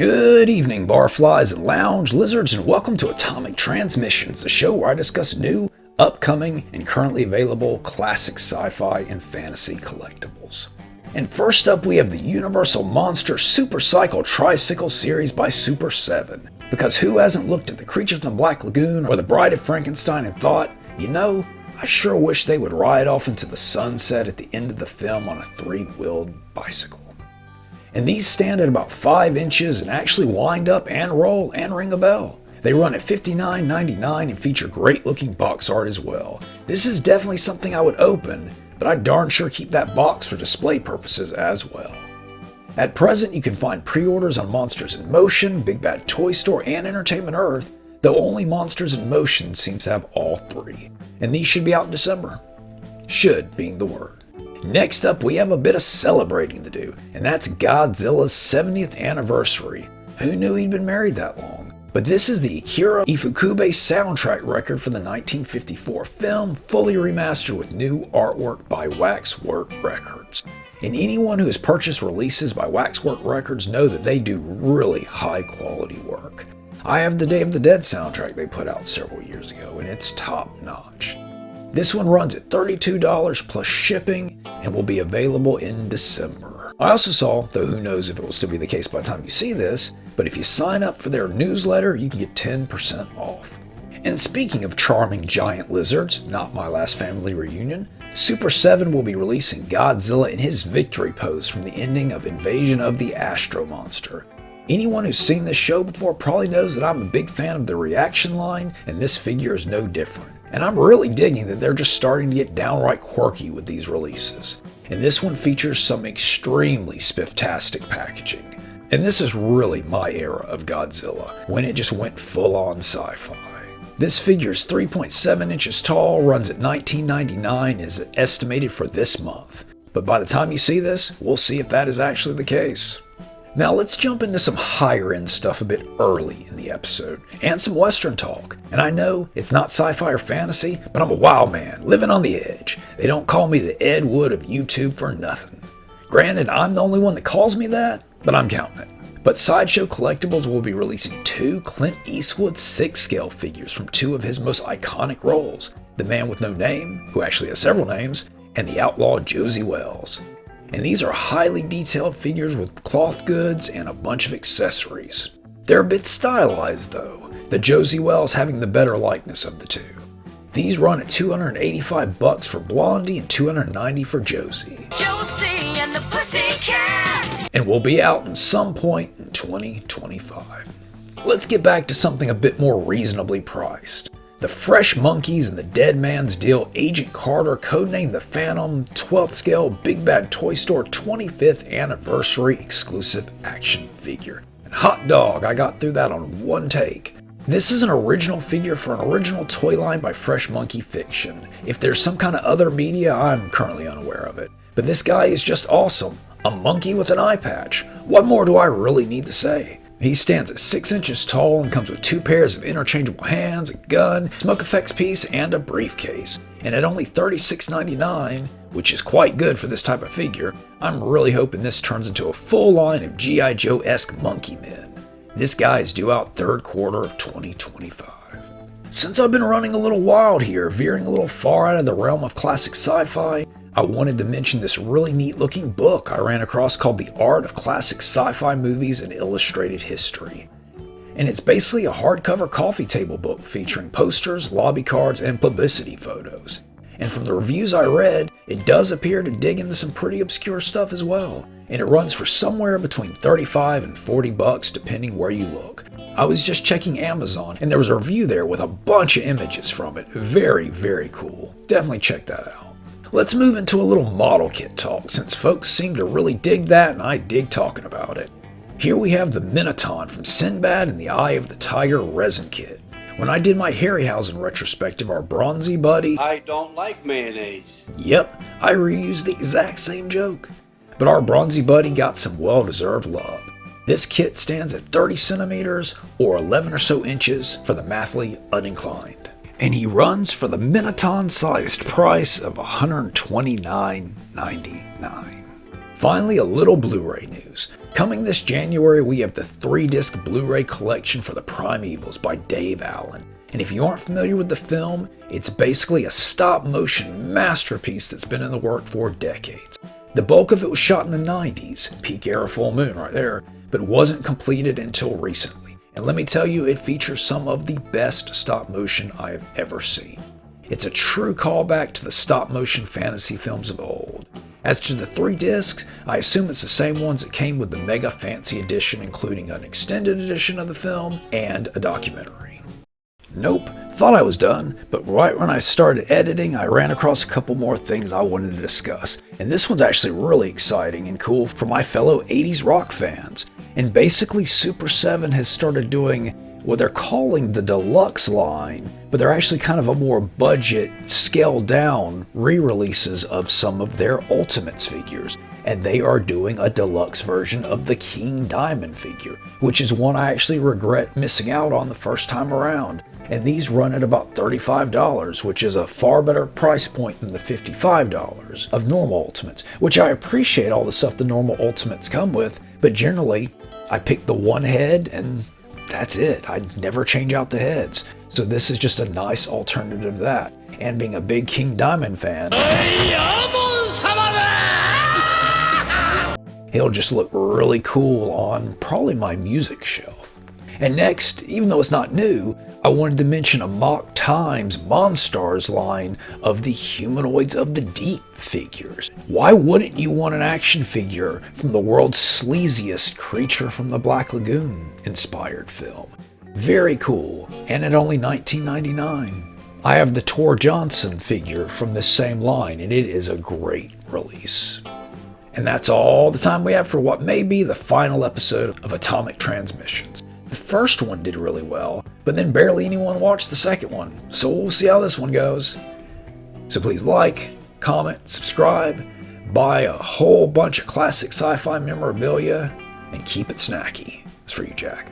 Good evening, barflies and lounge lizards, and welcome to Atomic Transmissions, the show where I discuss new, upcoming, and currently available classic sci-fi and fantasy collectibles. And first up, we have the Universal Monster Super Cycle Tricycle series by Super 7. Because who hasn't looked at the Creature from the Black Lagoon or the Bride of Frankenstein and thought, you know, I sure wish they would ride off into the sunset at the end of the film on a three-wheeled bicycle. And these stand at about 5 inches and actually wind up and roll and ring a bell. They run at $59.99 and feature great looking box art as well. This is definitely something I would open, but I'd darn sure keep that box for display purposes as well. At present, you can find pre-orders on Monsters in Motion, Big Bad Toy Store, and Entertainment Earth, though only Monsters in Motion seems to have all three. And these should be out in December. Should being the word. Next up, we have a bit of celebrating to do, and that's Godzilla's 70th anniversary. Who knew he'd been married that long? But this is the Akira Ifukube soundtrack record for the 1954 film, fully remastered with new artwork by Waxwork Records. And anyone who has purchased releases by Waxwork Records know that they do really high quality work. I have the Day of the Dead soundtrack they put out several years ago, and it's top notch. This one runs at $32 plus shipping and will be available in December. I also saw, though who knows if it will still be the case by the time you see this, but if you sign up for their newsletter, you can get 10% off. And speaking of charming giant lizards, not my last family reunion, Super 7 will be releasing Godzilla in his victory pose from the ending of Invasion of the Astro Monster. Anyone who's seen this show before probably knows that I'm a big fan of the reaction line, and this figure is no different. And I'm really digging that they're just starting to get downright quirky with these releases. And this one features some extremely spifftastic packaging. And this is really my era of Godzilla, when it just went full-on sci-fi. This figure is 3.7 inches tall, runs at $19.99, and is estimated for this month. But by the time you see this, we'll see if that is actually the case. Now let's jump into some higher end stuff a bit early in the episode, and some Western talk. And I know it's not sci-fi or fantasy, but I'm a wild man, living on the edge. They don't call me the Ed Wood of YouTube for nothing. Granted, I'm the only one that calls me that, but I'm counting it. But Sideshow Collectibles will be releasing 2 Clint Eastwood 6-scale figures from 2 of his most iconic roles, The Man with No Name, who actually has several names, and the outlaw Josie Wells. And these are highly detailed figures with cloth goods and a bunch of accessories. They're a bit stylized though, the Josie Wells having the better likeness of the two. These run at $285 for Blondie and $290 for Josie. Josie and the Pussycat! And will be out in some point in 2025. Let's get back to something a bit more reasonably priced. The Fresh Monkeys and the Dead Man's Deal Agent Carter, codenamed the Phantom, 12th scale Big Bad Toy Store 25th anniversary exclusive action figure. And hot dog, I got through that on one take. This is an original figure for an original toy line by Fresh Monkey Fiction. If there's some kind of other media, I'm currently unaware of it. But this guy is just awesome. A monkey with an eye patch. What more do I really need to say? He stands at 6 inches tall and comes with 2 pairs of interchangeable hands, a gun, smoke effects piece, and a briefcase. And at only $36.99, which is quite good for this type of figure, I'm really hoping this turns into a full line of G.I. Joe-esque monkey men. This guy is due out third quarter of 2025. Since I've been running a little wild here, veering a little far out of the realm of classic sci-fi, I wanted to mention this really neat looking book I ran across called The Art of Classic Sci-Fi Movies and Illustrated History. And it's basically a hardcover coffee table book featuring posters, lobby cards, and publicity photos. And from the reviews I read, it does appear to dig into some pretty obscure stuff as well. And it runs for somewhere between $35 and $40 depending where you look. I was just checking Amazon and there was a review there with a bunch of images from it. Very, very cool. Definitely check that out. Let's move into a little model kit talk, since folks seem to really dig that and I dig talking about it. Here we have the Minotaur from Sinbad and the Eye of the Tiger resin kit. When I did my Harryhausen retrospective, our bronzy buddy... I don't like mayonnaise. Yep, I reused the exact same joke. But our bronzy buddy got some well-deserved love. This kit stands at 30 centimeters or 11 or so inches for the mathly uninclined. And he runs for the Minotaur-sized price of $129.99. Finally, a little Blu-ray news. Coming this January, we have the 3-disc Blu-ray collection for the Primevals by Dave Allen. And if you aren't familiar with the film, it's basically a stop-motion masterpiece that's been in the work for decades. The bulk of it was shot in the 90s, peak era full moon right there, but wasn't completed until recently. And let me tell you, it features some of the best stop-motion I have ever seen. It's a true callback to the stop-motion fantasy films of old. As to the 3 discs, I assume it's the same ones that came with the Mega Fancy Edition, including an extended edition of the film and a documentary. Nope, thought I was done, but right when I started editing, I ran across a couple more things I wanted to discuss. And this one's actually really exciting and cool for my fellow 80s rock fans. And basically, Super 7 has started doing what they're calling the deluxe line, but they're actually kind of a more budget, scaled down re-releases of some of their Ultimates figures. And they are doing a deluxe version of the King Diamond figure, which is one I actually regret missing out on the first time around. And these run at about $35, which is a far better price point than the $55 of normal Ultimates, which I appreciate all the stuff the normal Ultimates come with, but generally, I pick the one head and that's it. I never change out the heads. So this is just a nice alternative to that. And being a big King Diamond fan, he'll just look really cool on probably my music shelf. And next, even though it's not new, I wanted to mention a Mock Times Monstars line of the Humanoids of the Deep figures. Why wouldn't you want an action figure from the world's sleaziest Creature from the Black Lagoon inspired film? Very cool, and at only $19.99. I have the Tor Johnson figure from this same line, and it is a great release. And that's all the time we have for what may be the final episode of Atomic Transmissions. The first one did really well, but then barely anyone watched the second one, so we'll see how this one goes. So please like, comment, subscribe, buy a whole bunch of classic sci-fi memorabilia, and keep it snacky. It's for you, Jack.